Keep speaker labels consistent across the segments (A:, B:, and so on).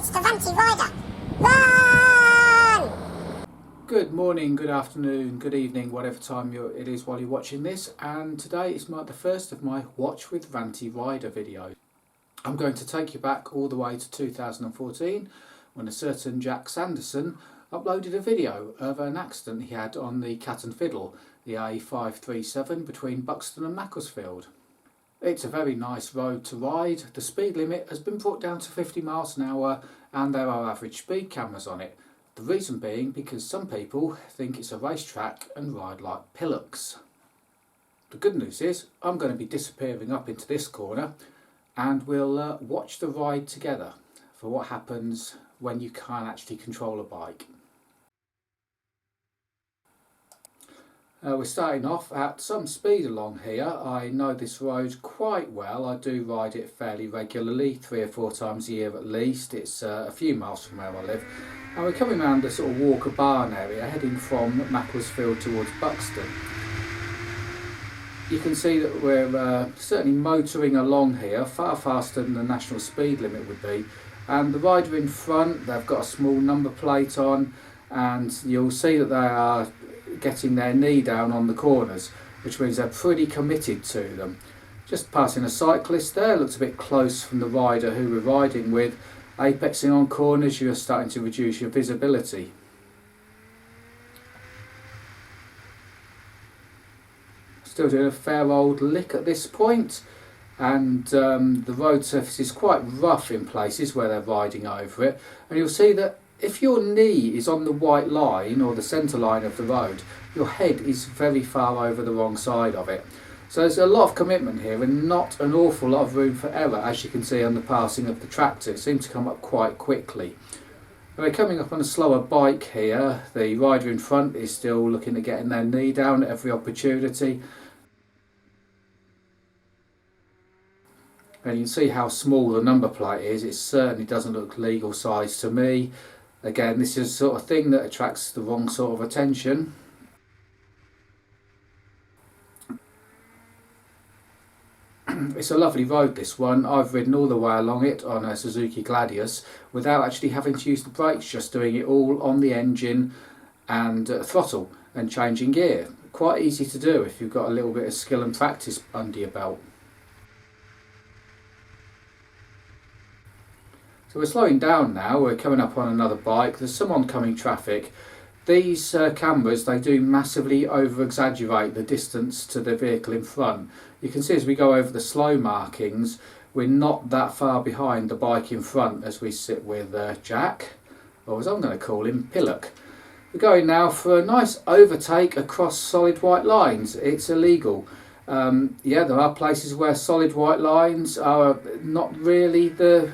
A: It's the Ranty Rider. Run!
B: Good morning, good afternoon, good evening, whatever time it is while you're watching this, and today is the first of my Watch with Ranty Rider videos. I'm going to take you back all the way to 2014 when a certain Jack Sanderson uploaded a video of an accident he had on the Cat and Fiddle, the A537 between Buxton and Macclesfield. It's a very nice road to ride. The speed limit has been brought down to 50 miles an hour and there are average speed cameras on it. The reason being because some people think it's a racetrack and ride like pillocks. The good news is I'm going to be disappearing up into this corner and we'll watch the ride together for what happens when you can't actually control a bike. We're starting off at some speed along here. I know this road quite well. I do ride it fairly regularly, 3 or 4 times a year at least. It's a few miles from where I live. And we're coming around the sort of Walker Barn area, heading from Macclesfield towards Buxton. You can see that we're certainly motoring along here far faster than the national speed limit would be. And the rider in front, they've got a small number plate on, and you'll see that they are getting their knee down on the corners, which means they're pretty committed to them. Just passing a cyclist there, looks a bit close from the rider who we're riding with. Apexing on corners, you're starting to reduce your visibility. Still doing a fair old lick at this point, and the road surface is quite rough in places where they're riding over it, and you'll see that if your knee is on the white line or the centre line of the road, your head is very far over the wrong side of it. So there's a lot of commitment here and not an awful lot of room for error, as you can see on the passing of the tractor. It seems to come up quite quickly. We're coming up on a slower bike here. The rider in front is still looking at getting their knee down at every opportunity. And you can see how small the number plate is. It certainly doesn't look legal size to me. Again, this is the sort of thing that attracts the wrong sort of attention. It's a lovely road, this one. I've ridden all the way along it on a Suzuki Gladius without actually having to use the brakes, just doing it all on the engine and throttle and changing gear. Quite easy to do if you've got a little bit of skill and practice under your belt. So we're slowing down now, we're coming up on another bike, there's some oncoming traffic. These cameras, they do massively over-exaggerate the distance to the vehicle in front. You can see as we go over the slow markings, we're not that far behind the bike in front as we sit with Jack, or as I'm going to call him, Pillock. We're going now for a nice overtake across solid white lines. It's illegal. Yeah, there are places where solid white lines are not really there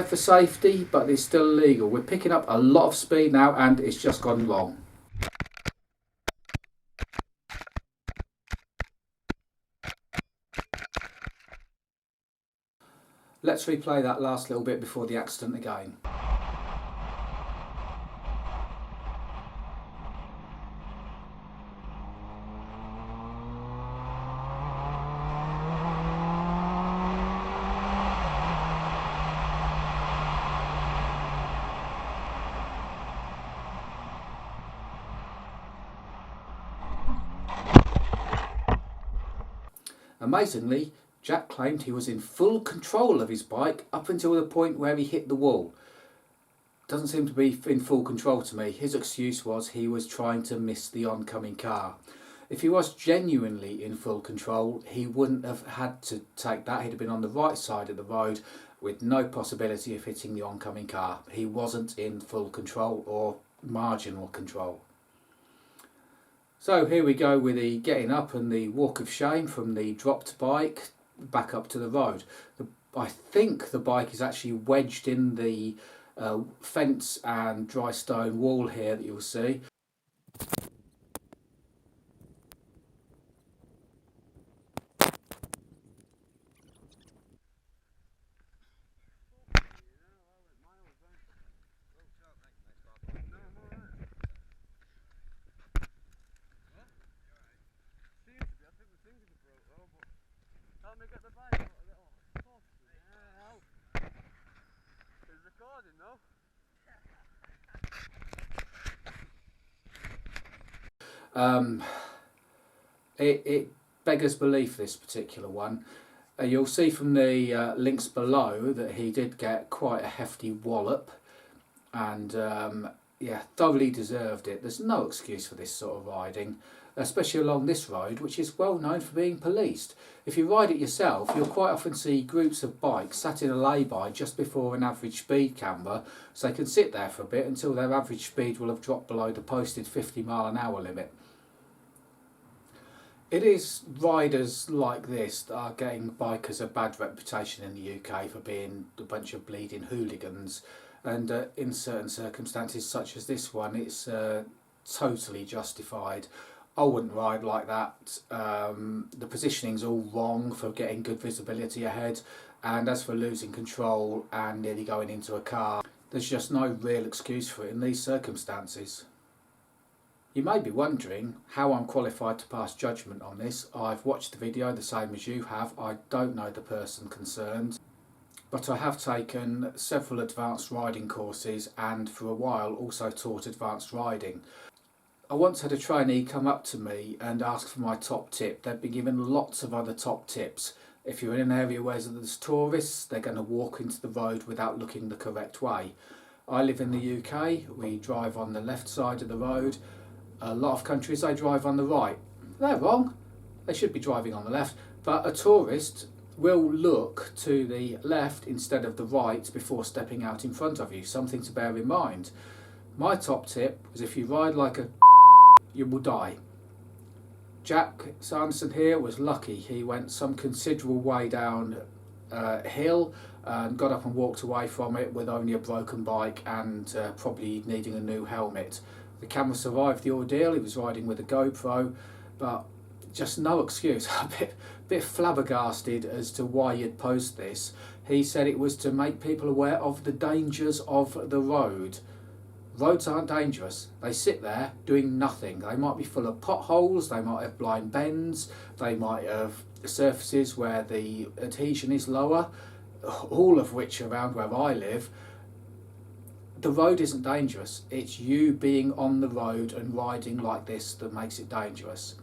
B: for safety, but it's still illegal. We're picking up a lot of speed now and it's just gone wrong. Let's replay that last little bit before the accident again. Amazingly, Jack claimed he was in full control of his bike up until the point where he hit the wall. Doesn't seem to be in full control to me. His excuse was he was trying to miss the oncoming car. If he was genuinely in full control, he wouldn't have had to take that. He'd have been on the right side of the road with no possibility of hitting the oncoming car. He wasn't in full control or marginal control. So here we go with the getting up and the walk of shame from the dropped bike back up to the road. I think the bike is actually wedged in the fence and dry stone wall here that you'll see. It beggars belief, this particular one. You'll see from the links below that he did get quite a hefty wallop, and yeah, thoroughly deserved it. There's no excuse for this sort of riding, especially along this road, which is well known for being policed. If you ride it yourself, you'll quite often see groups of bikes sat in a lay-by just before an average speed camber, so they can sit there for a bit until their average speed will have dropped below the posted 50-mile-an-hour limit. It is riders like this that are getting bikers a bad reputation in the UK for being a bunch of bleeding hooligans, and in certain circumstances such as this one, it's totally justified. I wouldn't ride like that. The positioning's all wrong for getting good visibility ahead, and as for losing control and nearly going into a car, there's just no real excuse for it in these circumstances. You may be wondering how I'm qualified to pass judgment on this. I've watched the video the same as you have. I don't know the person concerned, but I have taken several advanced riding courses and for a while also taught advanced riding. I once had a trainee come up to me and ask for my top tip. They've been given lots of other top tips. If you're in an area where there's tourists, they're going to walk into the road without looking the correct way. I live in the UK, we drive on the left side of the road. A lot of countries they drive on the right. They're wrong. They should be driving on the left. But a tourist will look to the left instead of the right before stepping out in front of you. Something to bear in mind. My top tip is if you ride like a you will die. Jack Sanderson here was lucky. He went some considerable way down hill and got up and walked away from it with only a broken bike and probably needing a new helmet. The camera survived the ordeal. He was riding with a GoPro, but just no excuse. A bit flabbergasted as to why he'd post this. He said it was to make people aware of the dangers of the road. Roads aren't dangerous. They sit there doing nothing. They might be full of potholes, they might have blind bends, they might have surfaces where the adhesion is lower, all of which around where I live. The road isn't dangerous. It's you being on the road and riding like this that makes it dangerous.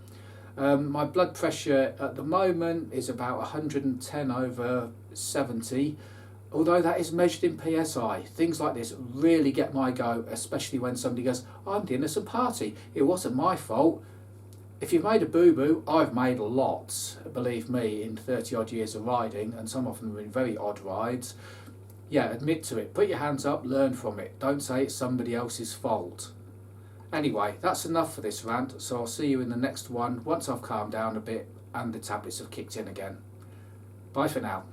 B: My blood pressure at the moment is about 110/70, although that is measured in PSI. Things like this really get my goat, especially when somebody goes, I'm the innocent party. It wasn't my fault. If you've made a boo-boo, I've made lots, believe me, in 30 odd years of riding, and some of them have been very odd rides. Yeah, admit to it. Put your hands up, learn from it. Don't say it's somebody else's fault. Anyway, that's enough for this rant, so I'll see you in the next one once I've calmed down a bit and the tablets have kicked in again. Bye for now.